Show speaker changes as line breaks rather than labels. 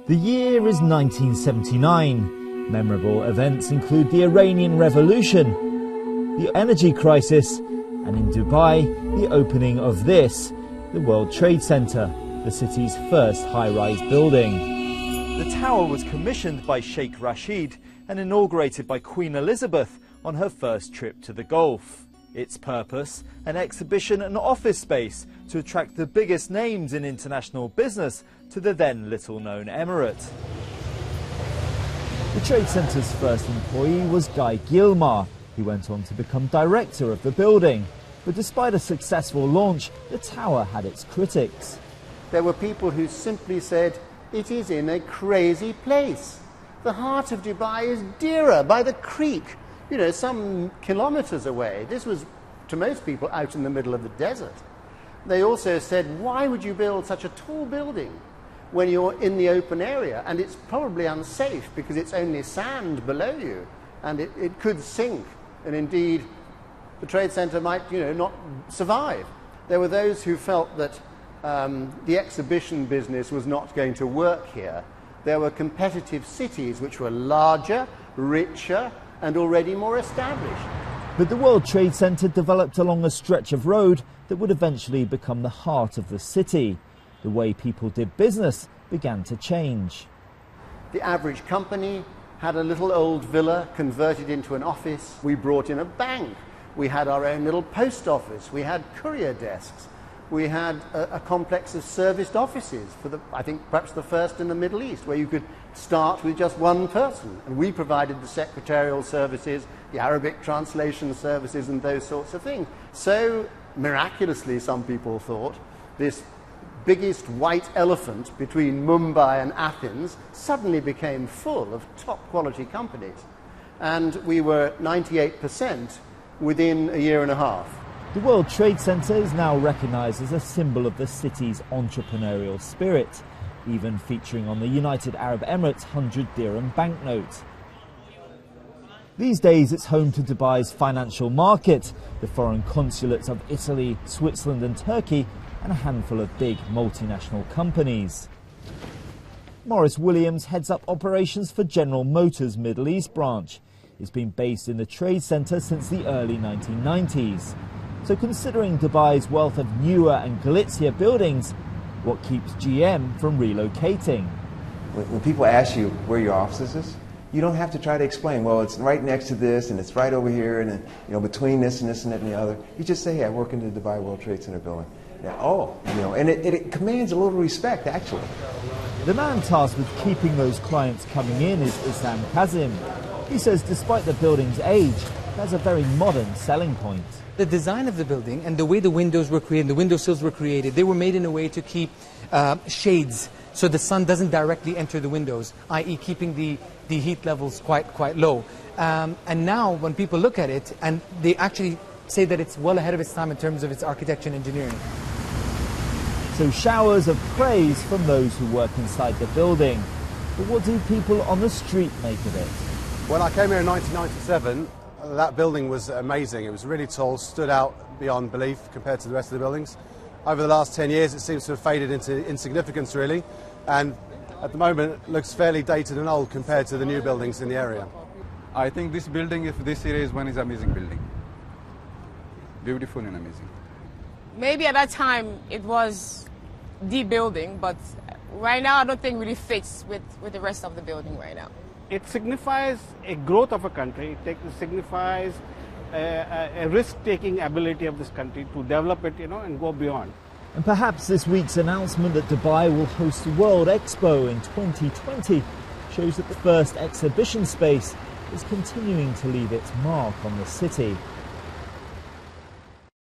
The year is 1979. Memorable events include the Iranian Revolution, the energy crisis, and in Dubai, the opening of this, the World Trade Center, the city's first high-rise building. The tower was commissioned by Sheikh Rashid and inaugurated by Queen Elizabeth on her first trip to the Gulf. Its purpose, an exhibition and office space to attract the biggest names in international business to the then little-known emirate. The Trade Centre's first employee was Guy Gilmar. He went on to become director of the building. But despite a successful launch, the tower had its critics.
There were people who simply said, it is in a crazy place. The heart of Dubai is Deira by the creek, you know, some kilometers away. This was, to most people, out in the middle of the desert. They also said, why would you build such a tall building when you're in the open area? And it's probably unsafe because it's only sand below you and it could sink. And indeed, the Trade Center might, you know, not survive. There were those who felt that the exhibition business was not going to work here. There were competitive cities which were larger, richer, and already more established.
But the World Trade Center developed along a stretch of road that would eventually become the heart of the city. The way people did business began to change.
The average company had a little old villa converted into an office. We brought in a bank. We had our own little post office. We had courier desks. We had a complex of serviced offices for I think perhaps the first in the Middle East, where you could start with just one person. And we provided the secretarial services, the Arabic translation services, and those sorts of things. So miraculously, some people thought, this biggest white elephant between Mumbai and Athens suddenly became full of top quality companies. And we were 98% within a year and a half.
The World Trade Center is now recognized as a symbol of the city's entrepreneurial spirit, even featuring on the United Arab Emirates 100 dirham banknote. These days it's home to Dubai's financial market, the foreign consulates of Italy, Switzerland and Turkey, and a handful of big multinational companies. Maurice Williams heads up operations for General Motors' Middle East branch. It's been based in the Trade Center since the early 1990s. So considering Dubai's wealth of newer and glitzier buildings, what keeps GM from relocating?
When people ask you where your office is, you don't have to try to explain, well, it's right next to this and it's right over here and you know, between this and this and that and the other. You just say, hey, I work in the Dubai World Trade Center building. Now, oh, you know, and it commands a little respect, actually.
The man tasked with keeping those clients coming in is Issam Kazim. He says despite the building's age, there's a very modern selling point.
The design of the building and the way the windows were created, the windowsills were created, they were made in a way to keep shades so the sun doesn't directly enter the windows, i.e. keeping the heat levels quite low. And now when people look at it, and they actually say that it's well ahead of its time in terms of its architecture and engineering.
So showers of praise from those who work inside the building. But what do people on the street make of it?
When I came here in 1997, that building was amazing. It was really tall, stood out beyond belief compared to the rest of the buildings. Over the last 10 years, it seems to have faded into insignificance, really, and at the moment it looks fairly dated and old compared to the new buildings in the area.
I think this building, if this area is one, is amazing building. Beautiful and amazing.
Maybe at that time it was the building, but right now I don't think it really fits with the rest of the building right now.
It signifies a growth of a country. It signifies a risk-taking ability of this country to develop it, you know, and go beyond.
And perhaps this week's announcement that Dubai will host the World Expo in 2020 shows that the first exhibition space is continuing to leave its mark on the city.